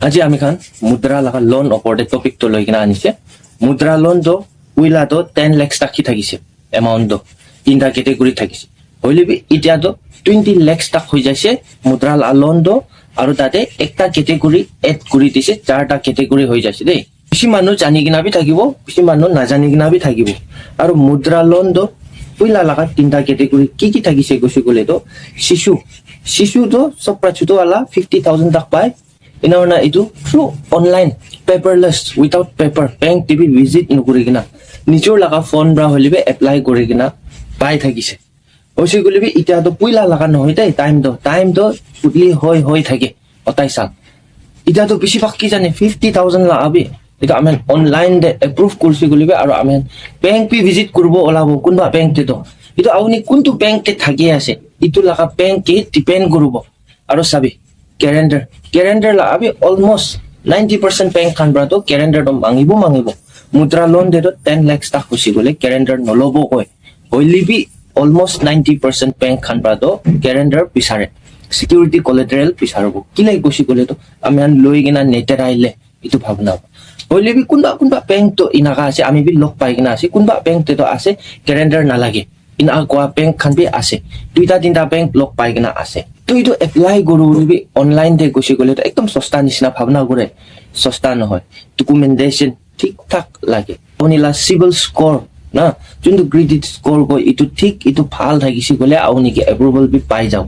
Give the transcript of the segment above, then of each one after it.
আজি আমি খান মুদ্ৰা লাগা লোন ওপৰতে টপিক তো লৈ কিনা আনিছে মুদ্ৰা লোন তো উইলা তো 10 লাখ টাকা থাকিছে এমাউন্ট তো তিনটা ক্যাটাগরি থাকিছে হইলেবি ইতিয়া তো 20 লাখ টাকা হৈ যাইছে মুদ্ৰা লোন তো আৰু তাতে একটা ক্যাটাগৰি এড কৰি দিছে চাৰটা ক্যাটাগরি হৈ যাইছে দেই বেছি মানুহ জানি কিনা বি থাকিব বেছি মানুহ নাজানি কিনা বি থাকিব আৰু মুদ্ৰা লোন তো উইলা লাগা তিনটা ক্যাটাগরি কি থাকিছে গছি গলে তো শিশু তো সব ছোট वाला 50000 টাকা পায় ইনাওনা ইটো through online paperless without paper bank টিভি ভিজিট নকৰি কিনা নিজৰ লাগা ফোন ব্ৰা হলিবে এপ্লাই কৰি কিনা পাই থাকিছে ওসি গলিবি ইটা তো পুইলা লাগা নহয় তাই টাইম তো উডলি হৈ থাকে অতাই সাল ইটা তো বেছি ভাগ কি জানে 50000 লাগাবি এটা আমি অনলাইন দে এপ্রুভ করছি গলিবে আৰু আমি ব্যাংক পি ভিজিট করব ওলাব কোনবা ব্যাংক তে তো ইটো আউনি কোনটো ব্যাংক তে থাকি আছে ইটো লাগা ব্যাংক কে ডিপেন্ড করব আৰু সাবি ক্যালেন্ডাৰ লাগাবি অলমোস্ট 90% ব্যাংক খান ব্ৰা তো ক্যালেন্ডাৰ তো মাঙিব মুদ্ৰা লোন দে তো 10 লাখ টাকা খুশি গলে ক্যালেন্ডাৰ নলব কয় হইলিবি অলমোস্ট 90% ব্যাংক খান ব্ৰা তো ক্যালেন্ডাৰ পিছাৰে সিকিউৰিটি কোলাটেৰাল পিছাৰব কি লাই খুশি গলে তো আমি লৈ কিনা নেটেৰ আইলে ইটো ভাবনা হইলিবি কোনবা ব্যাংক তো ইনাকা আছে আমি বি লক পাই কিনা আছে কোনবা ব্যাংক তে তো আছে ক্যালেন্ডার নালাগে ইন আকোৱা বেংক খান বি আছে দুইটা তিনটা বেংক লক পাই কিনা আছে তো ইটো এপ্লাই কৰো বি অনলাইন দে গুছি গলে তো একদম সস্তা নিচিনা ভাবনা কৰে সস্তা নহয় ডকুমেন্টেশন ঠিক ঠাক লাগে অনিলা সিভিল স্কোর না যোনটো ক্রেডিট স্কোর কয় ইটো ঠিক ইটো ভাল থাকিছে গলে আউনিকে এপ্রুভাল বি পাই যাব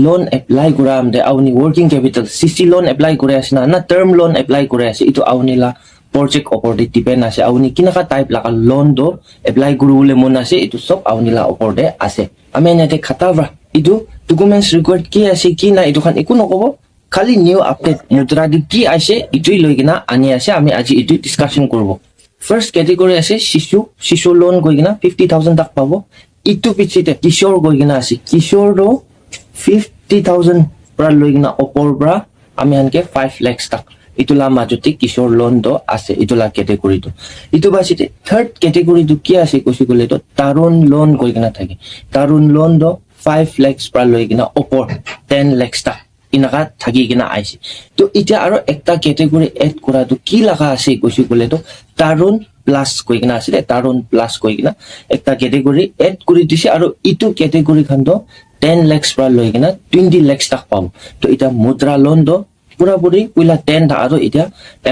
লোন এপ্লাই কৰা আমদে আউনি working capital CC loan apply কৰে আছে না টাৰ্ম লোন এপ্লাই কৰে আছে ইটো আউনিলা project oporte depend ase auni kinaka type laka loan do apply gurule mon ase itu sob aunila oporte ase ame nete khatavra itu documents required ki ase ki na itu khan eku nokobo khali new update mutra di ki ase itu loigina ani ase ami aji itu discussion korbo first category ase shishu loan goigina 50000 tak pabo itu pichite kishore goigina ase kishore do 50000 pra loigina opor bra ami anke 5 lakhs tak ইটোলা মাজতে কিশোর loan তো আছে ইটোলা category তো ইটো বাসিতে third category তো কি আছে কইছি গলে তো তারুণ লোন কই কিনা থাকে তারুণ লোন তো 5 লাখ প্রা লই কিনা ওপর 10 লাখ টা ইনাকা থাকি কিনা আইছে তো ইটা আৰু একটা ক্যাটাগৰি এড কৰা তো কি লাগা আছে কইছি গলে তো তারুণ প্লাস কই কিনা আছে তারুণ প্লাস কই কিনা একটা ক্যাটাগরি এড কৰি দিছে আৰু ইটো ক্যাটাগরি খান তো 10 লাখ প্রা লই কিনা 20 লাখ টাকা পাব তো এটা মুদ্রা লোন তো পুরা পুরি পইলা 10 টা আৰু এটা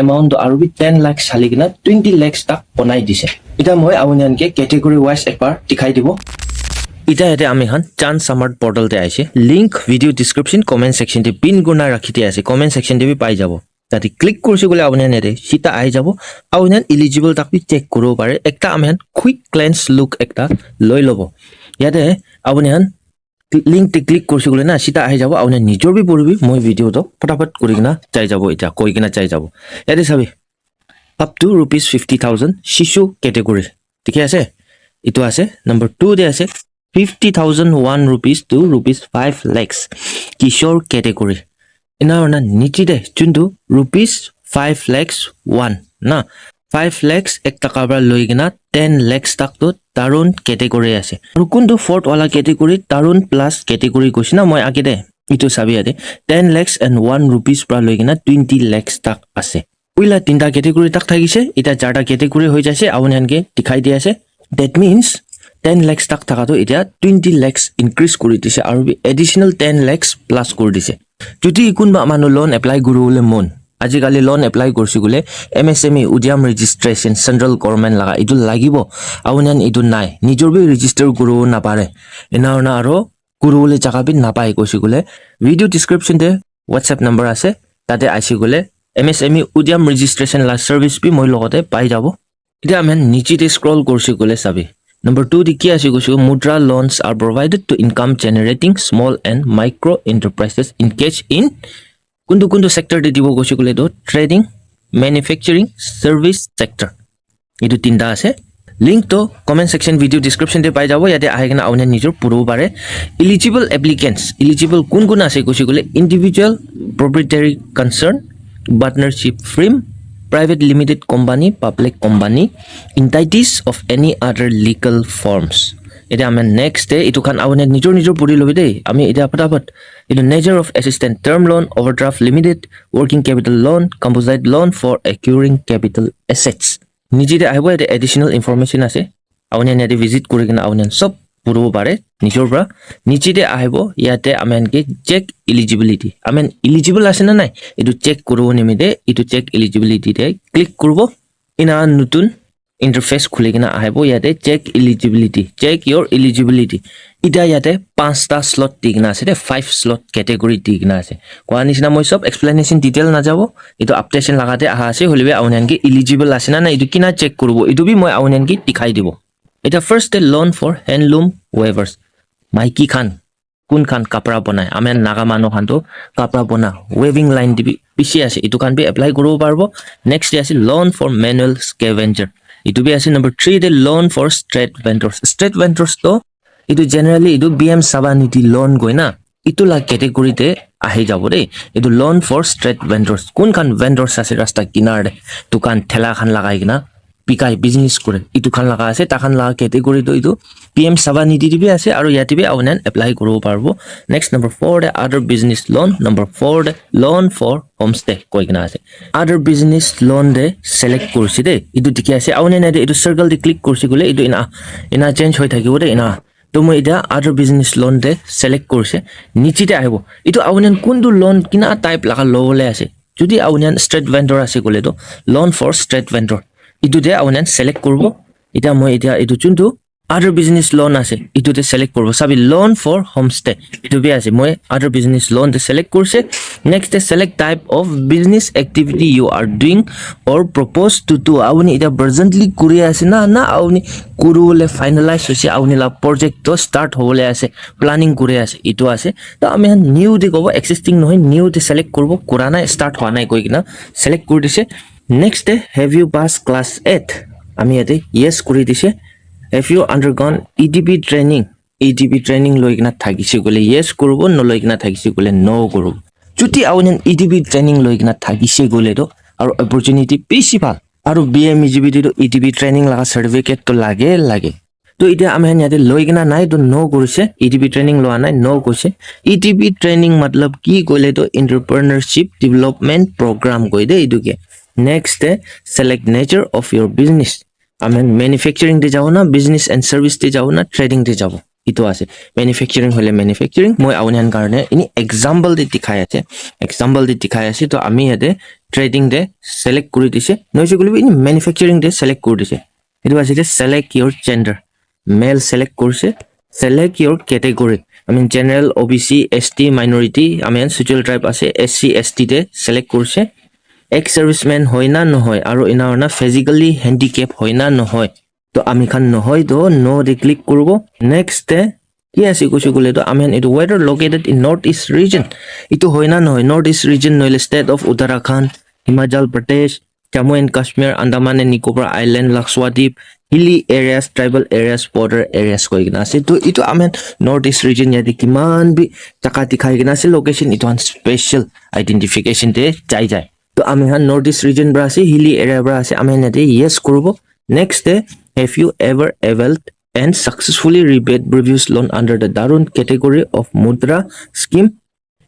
এমাউন্ট আৰু বি 10 লাখ চালি কিনা 20 লাখ টাকা বনাই দিছে এটা মই আউনিয়ানকে ক্যাটাগরি ওয়াইজ একবাৰ দেখাই দিব ইটা এতে আমি হান চান্স সামার্থ পোর্টাল তে আইছে link video description comment section তে পিন গুনা ৰাখিতে আছে কমেন্ট সেকশন তে বি পাই যাব তাতে ক্লিক কৰিছে গলে আউনিয়ান এতে সিটা আই যাব আউনিয়ান এলিজিবল তাক বি চেক কৰিব পাৰে একটা আমি হান কুইক গ্ল্যান্স লুক একটা লৈ লব ইয়াতে আউনিয়ান লিংক তে ক্লিক কৰিছে গলে না সিটা আহি যাব আউনিয়ান নিজৰ বি পঢ়িবি মই ভিডিও তো ফটাফট কৰি কিনা চাই যাব এটা কৈ কিনা চাই যাব ইয়াতে চাবি up to rupees 50000 শিশু ক্যাটাগরি ঠিক আছে ইটো আছে নাম্বার 2 দে আছে 50001 rupees to rupees 5 lakhs Kishore category ইনাৰনা নিটি দে যোনটো rupees 5 lakhs 1 না 5 lakhs এক টাকা পৰা লৈ কিনা 10 lakhs তাক তো তাৰুণ ক্যাটাগৰি আছে আৰু কোনটো ফৰ্থ वाला ক্যাটাগরি তারুণ প্লাস ক্যাটাগরি কৈছ না মই আগে দে ইটো চাবি আতে 10 lakhs and 1 rupees পৰা লৈ কিনা 20 lakhs তাক আছে উইলা তিনটা ক্যাটাগৰি তাক থাকিছে এটা চাৰটা ক্যাটাগরি হৈ যাইছে আউনিয়ানকে দেখাই দি আছে that means 10 lakhs tak thaka to eta 20 lakhs increase kori dise aru additional 10 lakhs plus kori dise jodi kunba manu loan apply gurule mon aji kali loan apply korsi gule MSME udiam registration central government laga idu lagibo aunian idu nai nijor bi register guru na pare enaona aro gurule jaga bi na pai kosi gule video description de WhatsApp number ase tate aisi gule MSME udiam registration la service bi moi logote pai jabo eta amen niche te scroll korsi gule sabi Number 2 di ki ase gosu mudra loans are provided to income generating small and micro enterprises engaged in kundu sector de dibo gosu gole do trading manufacturing service sector idu tinda ase link to comment section video description de pai jabo yate ahegena aune nijor puro bare eligible kun ase gosu gole individual proprietary concern partnership firm private limited company public company entities of any other legal forms eta amen next day itu kan awne nijor puri lobi dei ami eta patapat Itu nature of assistance term loan, overdraft limited, working capital loan, composite loan for acquiring capital assets. Nijite ahibo ete additional information ase. Awnian yate visit kuri kina awnian sob puro bare nijor pra nijite ahibo yate amen ke check eligibility. Amen eligible ase na nai. Itu check kurubo nimide itu check eligibility te click kurubo ina nutun interface khule kina ahibo yate check eligibility. Check your eligibility. Ida yate 5 slot digna ase 5 slot category digna ase. Kwa nisina moi sob explanation detail na jabo. Itu updation lagate aha ase holibe awnian ke eligible ase na itu kina check kurubo. Itu bi moi awnian ke dikhai dibo. Ita first loan for handloom weavers. Maiki khan kun khan kapra banai amen naga manu khan to kapra bana weaving line dibi bishi ase itu khan bi apply kurubo parbo. Next ase loan for manual scavenger. Itu bi ase number 3 de loan for street vendors. Street vendors to itu generally itu BM Sabaniti loan goina itu la category te ahi jabo de. Itu loan for street vendors. Kun khan vendors ase rasta kinar de dukan thela khan lagai kina pikai business kore itu khan laga ase ta khan laga category to itu PM Sabaniti dibi ase aru yati bi awnen apply kurubo parbo. Next number 4 de other business loan. Number 4 de loan for homestay koi kina ase other business loan de select kursi de itu dikhi ase awnen de itu circle de click kursi gole itu ina change hoi thakibo de ina to moi ida other business loan de select kurse nichite ahibo itu awnen kundu loan kina type laga lowole ase jodi awnen street vendor ase gole to loan for street vendor itu de awnen select kurbo ita moi ida itu chuntu other business loan ase itu de select kurbo sabi loan for homestay itu bi ase moi other business loan de select kurse. Next de select type of business activity you are doing or propose to do awni ida presently kuri ase na awni kurule finalize hoise awni la project to start hole ase planning kuri ase itu ase to ami new de gobo existing nohoi new de select kurbo kurana start hoa nai koi kina select kuri dise. Next day, have you passed class 8? Ami ate yes kuri dise. Have you undergone EDB training? EDB training loi kina thagise gole yes kurubo no loi kina thagise gole no kurubo. Chuti awnen EDB training loi kina thagise gole to aru opportunity beshi bhal. Aru BM eligibility to EDB training laga certificate to lage. To itia ami yate loi kina nai to no kurise EDB training loa nai no kurise. EDB training matlab ki gole to entrepreneurship development program koi de idu ke. Next select nature of your business. Amen manufacturing de jabo na business and service de jabo na trading de jabo itu ase manufacturing hole manufacturing moi awnian karone ini example de dikhai ase to ami ade trading de select kuri dise noise gole ini manufacturing de select kuri dise itu ase select your gender male select kurse select your category I mean general OBC ST minority amen social tribe ase SC ST de select kurse ex serviceman hoina no hoy aru ina na physically handicap hoina no hoy to ami khan no hoy do no de click kurbo. Next ki ase kuchu gole to amen it whether located in northeast region itu hoina no hoy northeast region noile state of Uttarakhand Himachal Pradesh Jammu and Kashmir Andaman and Nicobar Island Lakshadweep hilly areas tribal areas border areas koi gina ase to itu amen northeast region yadi kiman bi taka dikhai gina ase location itu one special identification de jai to ami han northeast region bra ase hilly area bra ase ami nate yes kurubo. Next have you ever availed and successfully repaid previous loan under the Tarun category of Mudra scheme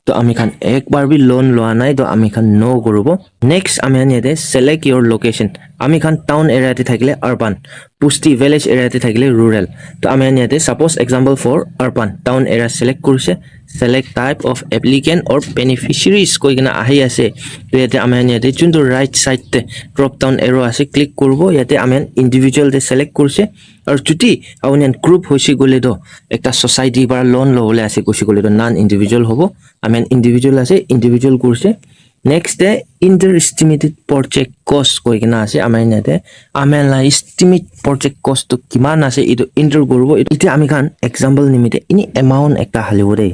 to ami khan ek bar bi loan loa nai to ami khan no kurubo. Next ami han yate select your location ami khan town area te thakile urban pusti village area te thakile rural to ami han yate suppose example for urban town area select kurse. Select type of applicant or beneficiaries koi gina ahi ase to yate amen yate chuntu right side te drop down arrow ase click kurbo yate amen individual te select kurse aru chuti awnen group hoisi gole do ekta society bar loan lo hole ase kosi gole do non individual hobo amen individual ase individual kurse. Next underestimated project cost koi gina ase amen yate amen la estimate project cost to kiman ase itu enter kurbo ite ami khan example nimite ini amount ekta halibo de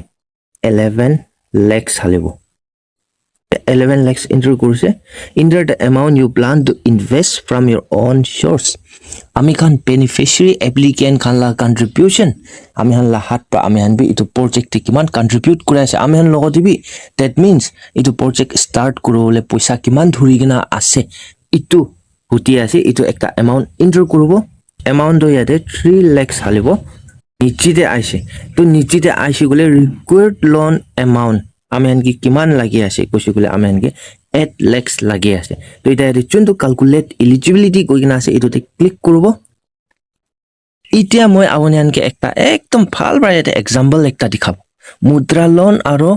11 lakhs halibo 11 lakhs enter kurse enter the amount you plan to invest from your own source ami khan beneficiary applicant khan la contribution ami han la hat pa ami han bi itu project te kiman contribute kura ase ami han logo dibi that means itu project start kurole paisa kiman dhuri gina ase itu huti ase itu ekta amount enter kurubo amount do yate 3 lakhs halibo নিশ্চিতে আইছে তো নিশ্চিতে আইছে গলে required loan amount আমি আনকি কিমান লাগি আছে কৈছে গলে আমি আনকি 8 lakhs লাগি আছে তো এটা যোনটো ক্যালকুলেট এলিজিবিলিটি কই কিনা আছে এটোতে ক্লিক করব এতিয়া মই আপুনি আনকি একটা একদম ভাল বাৰে এটা এক্সাম্পল একটা দেখাব মুদ্ৰা লোন আৰু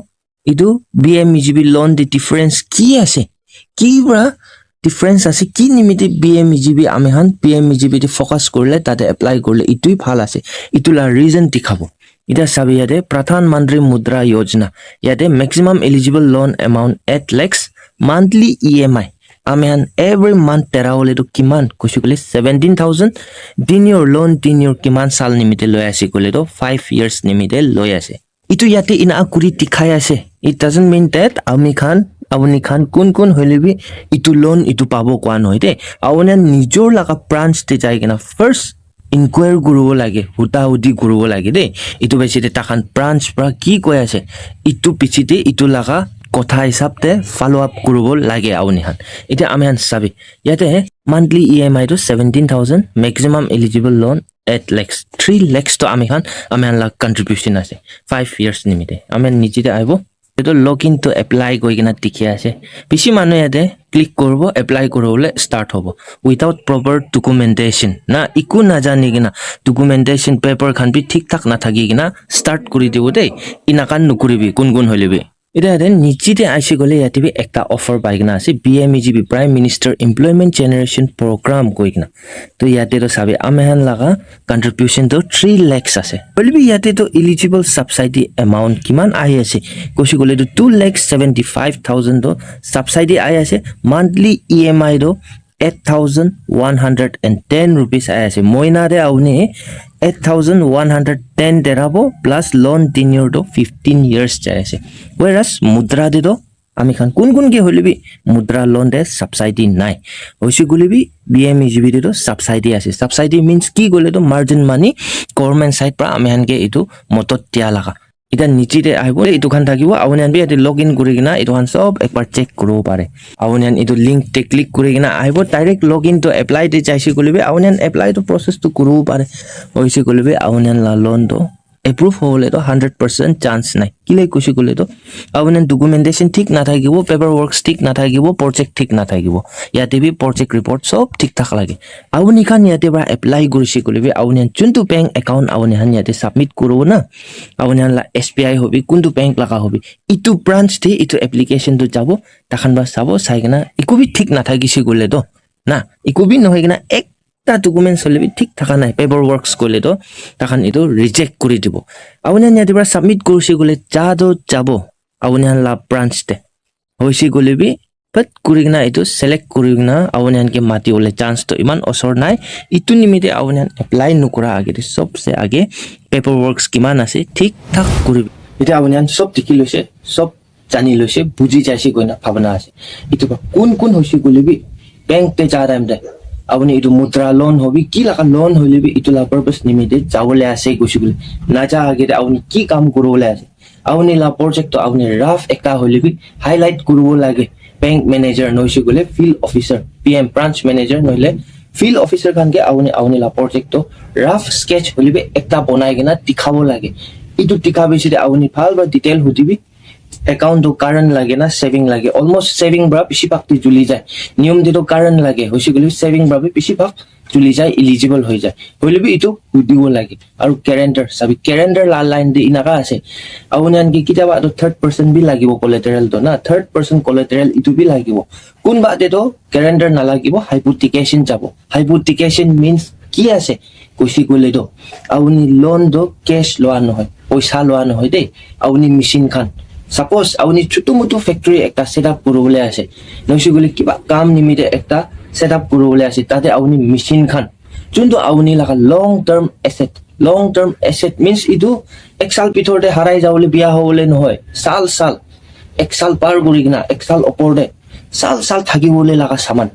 ইটো বিএমইজিবি লোন দি ডিফাৰেন্স কি আছে কি বৰা ডিফারেন্স আছে কি নিমিতে বিএমইজিবি আমি হান পিএমইজিবি তে ফোকাস করলে তাতে এপ্লাই করলে ইটুই ভাল আছে ইতুলা রিজন দেখাব এটা সাবি ইয়াতে প্রধান মন্ত্রী মুদ্রা যোজনা ইয়াতে maximum eligible loan amount 8 lakhs monthly EMI আমি হান এভরি মান্থ তেৰাৱলে তো কিমান কৈছো গলে 17000 দিন ইয়ৰ লোন দিন ইয়ৰ কিমান সাল নিমিতে লৈ আছে গলে তো 5 years নিমিতে লৈ আছে ইটো ইয়াতে ইনা কুৰি দেখাই আছে ইট ডাজন্ট মিন দ্যাট আমি খান আপুনি খান কোন হইলেবি ইটো লোন ইটো পাবো কোৱা নহয় দে আপুনি নিজৰ লাগা ব্ৰাঞ্চ তে যাই কিনা ফাৰ্স্ট ইনকুয়াৰ কৰিব লাগে হুদি কৰিব লাগে দে ইটো বেছিতে তাখান ব্ৰাঞ্চ পৰা কি কৈ আছে ইটো পিছিতে ইটো লাগা কথা হিসাবতে ফলো আপ কৰিব লাগে আপুনি হান এতিয়া আমি হান চাবি ইয়াতে মান্থলি EMI তো 17000 maximum eligible loan 8 lakhs 3 lakhs তো আমি হান লাগ কন্ট্রিবিউশন আছে 5 years নিমিতে আমি নিজিতে আইব এটো লগইন তো এপ্লাই কই কিনা দেখি আছে বেশি মানুহ ইয়াতে ক্লিক করব এপ্লাই করবলে স্টার্ট হবো উইথাউট প্রপার ডকুমেন্টেশন না ইকু না জানি কিনা ডকুমেন্টেশন পেপার খান বি ঠিক ঠাক না থাকি কিনা স্টার্ট কৰি দিব দেই ইনাকান নকৰিবি কোন হইলেবি এটা নিশ্চিতে আইছে গলে ইয়াতে একটা অফার পাই কিনা আছে PMEGP prime minister employment generation programme কই কিনা তো ইয়াতে তো সাবে আমেহান লাগা কন্ট্রিবিউশন তো 3 lakhs আছে বলবি ইয়াতে তো এলিজিবল সাবসিডি অ্যামাউন্ট কিমান আই আছে কৈছে গলে তো 2,75,000 তো সাবসিডি আই আছে মান্থলি EMI তো 8,110 rupees আই আছে মইনারে আউনে 8,110 দেৰাবো প্লাস লোন tenure তো 15 years চাই আছে whereas মুদ্রা দে তো আমি খান কোন কি হলিবি মুদ্রা লোন দে সাবসিডি নাই হইছে গলিবি বিএমইজিবি দে তো সাবসিডি আছে সাবসিডি মিন্স কি গলে তো মার্জিন মানি গভর্নমেন্ট সাইড পৰা আমি হানকে ইটো মতত দিয়া লাগা এটা নিচিতে আহিব ইটো খান থাকিব আপুনি আনবি এতে লগইন কৰি কিনা ইটো খান সব একবাৰ চেক কৰিব পাৰে আপুনি আন ইটো লিংক তে ক্লিক কৰি কিনা আহিব ডাইৰেক্ট লগইন তো এপ্লাই তে চাইছে গলিবি আপুনি আন এপ্লাই তো প্ৰসেস তো কৰিব পাৰে হইছে গলিবি আপুনি আন লোন তো এপ্রুভ হলে তো 100% চান্স নাই কিলে কৈছে গলে তো আপুনি ডকুমেন্টেশন ঠিক না থাকিব পেপার ওয়ার্কস ঠিক না থাকিব প্রজেক্ট ঠিক না থাকিব ইয়াতে বি প্রজেক্ট রিপোর্ট সব ঠিক থাক লাগে আপুনি খান ইয়াতে বা এপ্লাই কৰিছে গলিবি আপুনি যোনটো ব্যাংক একাউন্ট আপুনি হান ইয়াতে সাবমিট কৰিব না আপুনি হান SBI হবি কোনটো ব্যাংক লাগা হবি ইটো ব্রাঞ্চ তে ইটো এপ্লিকেশন তো যাব তাখান বা চাব চাই কিনা ইকোবি ঠিক না থাকিছে গলে তো না ইকোবি নহয় কিনা এক ডকুমেন্ট চলিবি ঠিক থাকা নাই পেপার ওয়ার্কস করলে তো তখন এটো রিজেক্ট করে দিব আপুনি ইয়াতে পৰা সাবমিট কৰিছে গলে যাব আপুনি লা ব্ৰাঞ্চতে হইছে গলেবি বাট কৰি কিনা এটো সিলেক্ট কৰি কিনা আপুনি আনকে মাতি ওলে চান্স তো ইমান অসৰ নাই ইটো নিমিতে আপুনি এপ্লাই নকৰা আগে সবসে আগে পেপাৰ ওয়াৰ্কস কিমান আছে ঠিক ঠাক কৰিবি এটা আপুনি সব দেখি লৈছে সব জানি লৈছে বুজি যাইছে কইনা ভাবনা আছে ইটো কোন হইছে গলেবি ব্যাংক তে যা টাইম দে আপুনি ইটো মুদ্রা লোন হবি কি লাগা লোন হইলেবি ইটো লা পারপাস নিমিতে যাবলে আছে কৈছে বলে না যা আগে আপুনি কি কাম করবলে আছে আপুনি লা প্রজেক্ট তো আপুনি রাফ একটা হইলেবি হাইলাইট করব লাগে ব্যাংক ম্যানেজার নইছে গলে field officer PM branch manager নইলে ফিল্ড অফিসার খানকে আপুনি লা প্রজেক্ট তো রাফ স্কেচ হইলেবি একটা বনাই কিনা দেখাব লাগে ইটো টিকা বেছিতে আপুনি ভাল বা ডিটেইল হুদিবি একাউন্ট তো কারেন্ট লাগে না সেভিং লাগে অলমোস্ট সেভিং ব্রা বেশি ভাগ জুলি যায় নিয়ম দিতো কারেন্ট লাগে হইছে গলি সেভিং ব্রা বেশি ভাগ জুলি যায় এলিজিবল হৈ যায় হইলেবি ইটো হুদিব লাগে আৰু ক্যালেন্ডার সাবি ক্যালেন্ডার লাইন দি ইনাকা আছে আপুনি আনকি কিতাবা তো 3rd person বি লাগিব কোলাটেরাল তো না 3rd person কোলাটেরাল ইটো বি লাগিব কোন বাদে তো ক্যালেন্ডার না লাগিব হাইপোথিকেশন যাব হাইপোথিকেশন মিন্স কি আছে কৈছি গলে তো আপুনি লোন তো ক্যাশ লোৱা নহয় পইচা লোৱা নহয় দেই আপুনি মেশিন খান Suppose আপুনি ছোটো মোটো ফ্যাক্টরি একটা সেটআপ করবলে আছে নইছে গলি কিবা কাম নিমিতে একটা সেটআপ করবলে আছে তাতে আপুনি মেশিন খান যোনটো আপুনি লাগা লং টার্ম এসেট মিন্স ইটো এক সাল পিছৰতে হাৰাই যাবলে বিয়া হবলে নহয় সাল এক সাল পাৰ কৰি কিনা এক সাল ওপৰতে সাল থাকিবলে লাগা সামান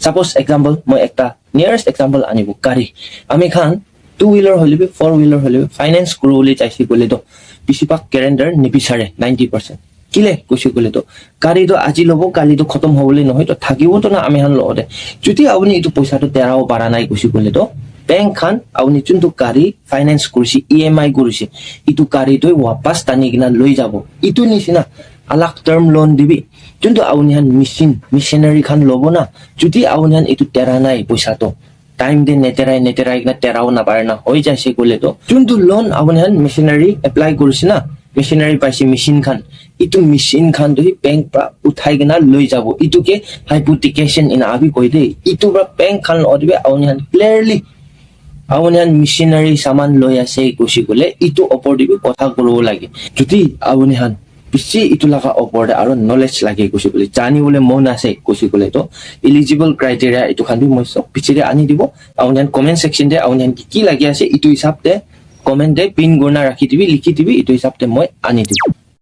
সাপোজ এক্সাম্পল মই একটা নিয়ারেস্ট এক্সাম্পল আনিব গাড়ী আমি খান 2 wheeler হলিবি 4 wheeler হলিবি ফাইনান্স করবলে চাইছি গলে তো বেছিভাগ ক্যালেন্ডার নিবিচাৰে 90% কিলে কৈছে গলে তো গাড়ী তো আজি লব কালি তো খতম হবলে নহয় তো থাকিব তো না আমি হান লওতে যদি আপুনি ইটো পইচা তো তেৰাও পাৰা নাই কৈছে গলে তো bank khan auni chuntu gari finance kurishi EMI kurishi itu gari toi wapas tani kina loi jabo itu nisina alak term loan dibi chuntu auni han machinery khan lobo na judi auni han itu tera nai poisa to time de neterai kina terao na parna hoi jaise kole to chuntu loan auni han machinery apply kurishi na machinery paisi machine khan itu machine khan to bank pra uthai kina loi jabo itu ke hypothecation in abi koi de itu pra bank khan odibe auni han clearly auni han machinery saman loi ase koshi kole itu opor dibi kotha korobo lage jodi auni han bisi itu laga opor de aro knowledge lage koshi kole jani bole mon ase koshi kole to eligible criteria itu khan bi moi so pichire ani dibo auni han comment section de auni han ki lage ase itu hisab de comment de pin gona rakhi dibi likhi dibi itu hisab de moi ani dibo